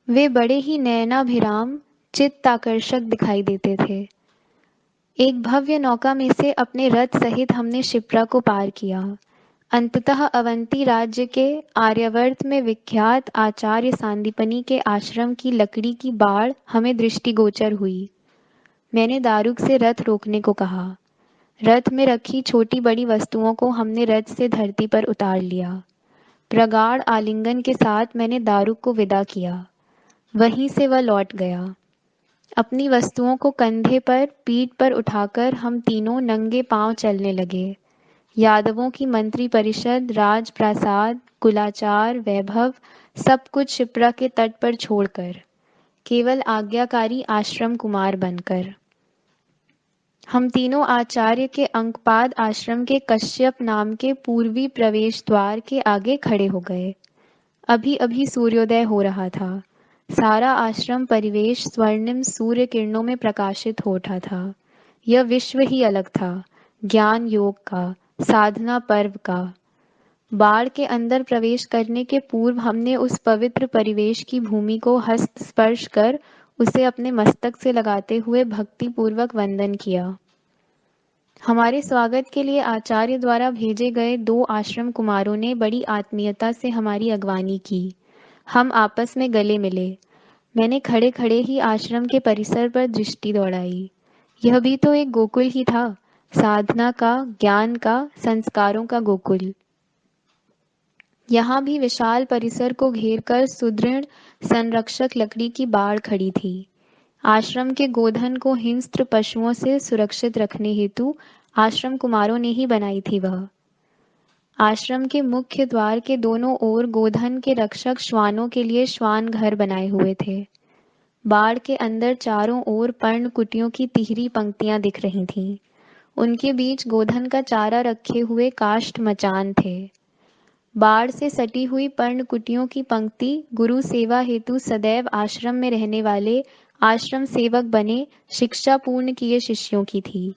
वे बड़े ही नयनाभिराम, चित्ताकर्षक दिखाई देते थे। एक भव्य नौका में से अपने रथ सहित हमने शिप्रा को पार किया। अंततः अवंती राज्य के आर्यावर्त में विख्यात आचार्य सांदीपनि के आश्रम की लकड़ी की बाड़ हमें दृष्टिगोचर हुई। मैंने दारुक से रथ रोकने को कहा। रथ में रखी छोटी बड़ी वस्तुओं को हमने रथ से धरती पर उतार लिया। प्रगाढ़ आलिंगन के साथ मैंने दारुक को विदा किया। वहीं से वह लौट गया। अपनी वस्तुओं को कंधे पर पीठ पर उठाकर हम तीनों नंगे पांव चलने लगे। यादवों की मंत्री परिषद, राजप्रासाद, कुलाचार, वैभव, सब कुछ शिप्रा के तट पर छोड़कर केवल आज्ञाकारी आश्रम कुमार बनकर हम तीनों आचार्य के अंकपाद आश्रम के कश्यप नाम के पूर्वी प्रवेश द्वार के आगे खड़े हो गए। अभी अभी सूर्योदय हो रहा था। सारा आश्रम परिवेश स्वर्णिम सूर्य किरणों में प्रकाशित हो उठा था। यह विश्व ही अलग था, ज्ञान योग का, साधना पर्व का। बाड़ के अंदर प्रवेश करने के पूर्व हमने उस पवित्र परिवेश की भूमि को हस्त स्पर्श कर उसे अपने मस्तक से लगाते हुए भक्तिपूर्वक वंदन किया। हमारे स्वागत के लिए आचार्य द्वारा भेजे गए 2 आश्रम कुमारों ने बड़ी आत्मीयता से हमारी अगवानी की। हम आपस में गले मिले। मैंने खड़े खड़े ही आश्रम के परिसर पर दृष्टि दौड़ाई। यह भी तो एक गोकुल ही था, साधना का, ज्ञान का, संस्कारों का गोकुल। यहाँ भी विशाल परिसर को घेरकर सुदृढ़ संरक्षक लकड़ी की बाड़ खड़ी थी। आश्रम के गोधन को हिंस्त्र पशुओं से सुरक्षित रखने हेतु आश्रम कुमारों ने ही बनाई थी वह। आश्रम के मुख्य द्वार के दोनों ओर गोधन के रक्षक श्वानों के लिए श्वान घर बनाए हुए थे। बाड़ के अंदर चारों ओर पर्ण कुटियों की तिहरी पंक्तियां दिख रही थीं। उनके बीच गोधन का चारा रखे हुए काष्ठ मचान थे। बाड़ से सटी हुई पर्ण कुटियों की पंक्ति गुरु सेवा हेतु सदैव आश्रम में रहने वाले आश्रम सेवक बने शिक्षा पूर्ण किए शिष्यों की थी।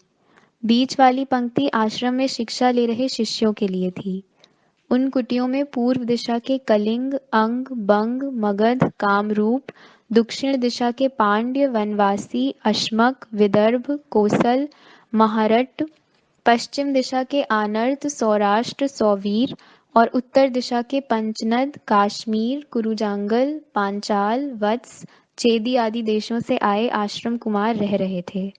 बीच वाली पंक्ति आश्रम में शिक्षा ले रहे शिष्यों के लिए थी। उन कुटियों में पूर्व दिशा के कलिंग, अंग, बंग, मगध, कामरूप, दक्षिण दिशा के पांड्य, वनवासी, अश्मक, विदर्भ, कोसल, महारट्ट, पश्चिम दिशा के आनर्त, सौराष्ट्र, सौवीर और उत्तर दिशा के पंचनद, काश्मीर, कुरुजांगल, पांचाल, वत्स, चेदी आदि देशों से आए आश्रम कुमार रह रहे थे।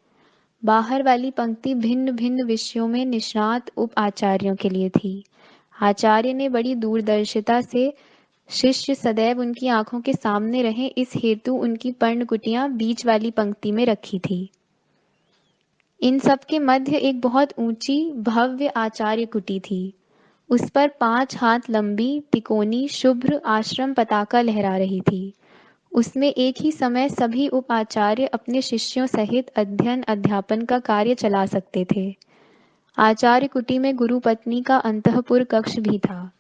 बाहर वाली पंक्ति भिन्न भिन्न विषयों में निष्णात उप आचार्यों के लिए थी। आचार्य ने बड़ी दूरदर्शिता से शिष्य सदैव उनकी आंखों के सामने रहे इस हेतु उनकी पर्णकुटियां बीच वाली पंक्ति में रखी थी। इन सब के मध्य एक बहुत ऊंची भव्य आचार्य कुटी थी। उस पर 5 हाथ लंबी तिकोनी शुभ्र आश्रम पताका लहरा रही थी। उसमें एक ही समय सभी उपाचार्य अपने शिष्यों सहित अध्ययन अध्यापन का कार्य चला सकते थे। आचार्य कुटी में गुरु पत्नी का अंतःपुर कक्ष भी था।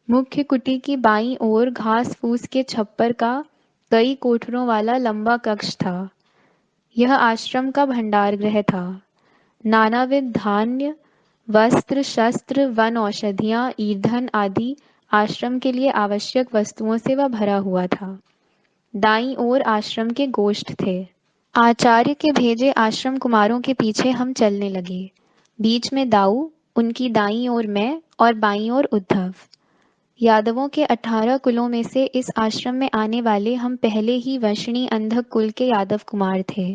मुख्य कुटी की बाईं ओर घास फूस के छप्पर का कई कोठरों वाला लंबा कक्ष था। यह आश्रम का भंडार गृह था। नानाविध धान्य, वस्त्र, शस्त्र, वन औषधियां, ईंधन आदि आश्रम के लिए आवश्यक वस्तुओं से वह भरा हुआ था। दाईं ओर आश्रम के गोष्ठ थे। आचार्य के भेजे आश्रम कुमारों के पीछे हम चलने लगे। बीच में दाऊ, उनकी दाईं ओर मैं और बाईं ओर उद्धव। यादवों के 18 कुलों में से इस आश्रम में आने वाले हम पहले ही वंशणी अंधक कुल के यादव कुमार थे।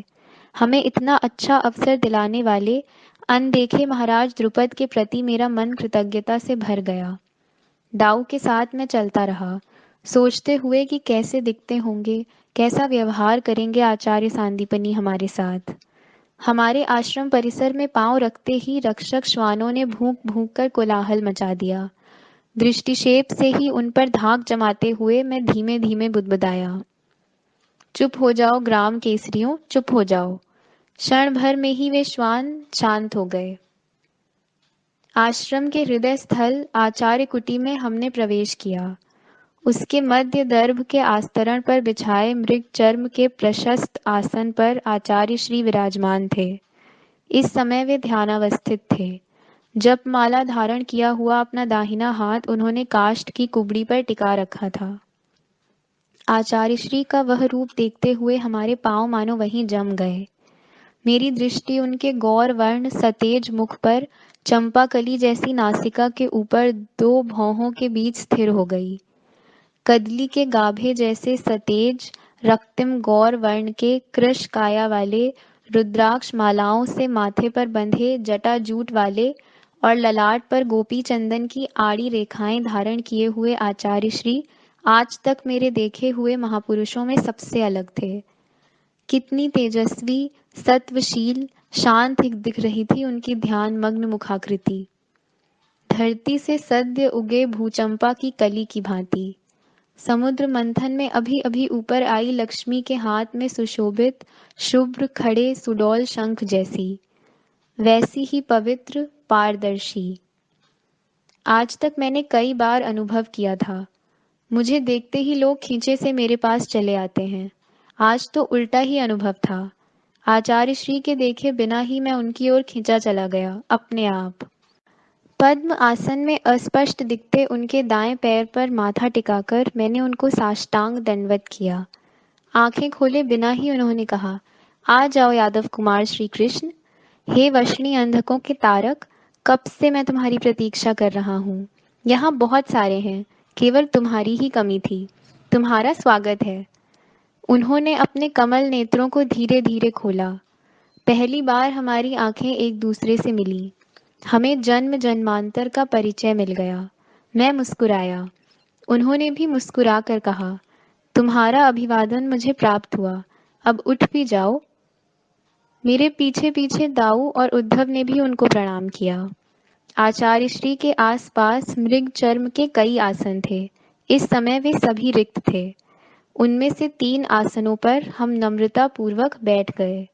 हमें इतना अच्छा अवसर दिलाने वाले अनदेखे महाराज द्रुपद के प्रति मेरा मन कृतज्ञता से भर गया। दाऊ के साथ मैं चलता रहा, सोचते हुए कि कैसे दिखते होंगे, कैसा व्यवहार करेंगे आचार्य सांदीपनि हमारे साथ। हमारे आश्रम परिसर में पांव रखते ही रक्षक श्वानों ने भूख भूख कर कोलाहल मचा दिया। दृष्टिक्षेप से ही उन पर धाक जमाते हुए मैं धीमे धीमे बुदबुदाया, चुप हो जाओ ग्राम केसरियों, चुप हो जाओ। क्षण भर में ही वे श्वान शांत हो गए। आश्रम के हृदय स्थल आचार्य कुटी में हमने प्रवेश किया। उसके मध्य दर्भ के आस्तरण पर बिछाए मृग चर्म के प्रशस्त आसन पर आचार्य श्री विराजमान थे। इस समय वे ध्यानावस्थित थे। जप माला धारण किया हुआ अपना दाहिना हाथ उन्होंने काष्ठ की कुबड़ी पर टिका रखा था। आचार्य श्री का वह रूप देखते हुए हमारे पांव मानो वहीं जम गए। मेरी दृष्टि उनके गौर वर्ण सतेज मुख पर चंपाकली जैसी नासिका के ऊपर दो भौहों के बीच स्थिर हो गई। कदली के गाभे जैसे सतेज रक्तिम गौर वर्ण के कृश काया वाले, रुद्राक्ष मालाओं से माथे पर बंधे जटाजूट वाले और ललाट पर गोपी चंदन की आड़ी रेखाएं धारण किए हुए आचार्य श्री आज तक मेरे देखे हुए महापुरुषों में सबसे अलग थे। कितनी तेजस्वी, सत्वशील, शांत दिख रही थी उनकी ध्यान मग्न मुखाकृति, धरती से सद्य उगे भूचंपा की कली की भांति। समुद्र मंथन में अभी अभी ऊपर आई लक्ष्मी के हाथ में सुशोभित शुभ्र खड़े सुडौल शंख जैसी, वैसी ही पवित्र पारदर्शी। आज तक मैंने कई बार अनुभव किया था, मुझे देखते ही लोग खींचे से मेरे पास चले आते हैं। आज तो उल्टा ही अनुभव था। आचार्य श्री के देखे बिना ही मैं उनकी ओर खींचा चला गया अपने आप। पद्म आसन में अस्पष्ट दिखते उनके दाएं पैर पर माथा टिकाकर मैंने उनको साष्टांग दंडवत किया। आंखें खोले बिना ही उन्होंने कहा, आ जाओ यादव कुमार श्री कृष्ण। हे वशनी अंधकों के तारक, कब से मैं तुम्हारी प्रतीक्षा कर रहा हूँ। यहाँ बहुत सारे हैं, केवल तुम्हारी ही कमी थी। तुम्हारा स्वागत है। उन्होंने अपने कमल नेत्रों को धीरे धीरे खोला। पहली बार हमारी आंखें एक दूसरे से मिली। हमें जन्म जन्मांतर का परिचय मिल गया। मैं मुस्कुराया। उन्होंने भी मुस्कुरा कर कहा, तुम्हारा अभिवादन मुझे प्राप्त हुआ, अब उठ भी जाओ। मेरे पीछे पीछे दाऊ और उद्धव ने भी उनको प्रणाम किया। आचार्य श्री के आसपास मृग चर्म के कई आसन थे। इस समय वे सभी रिक्त थे। उनमें से 3 आसनों पर हम नम्रता पूर्वक बैठ गए।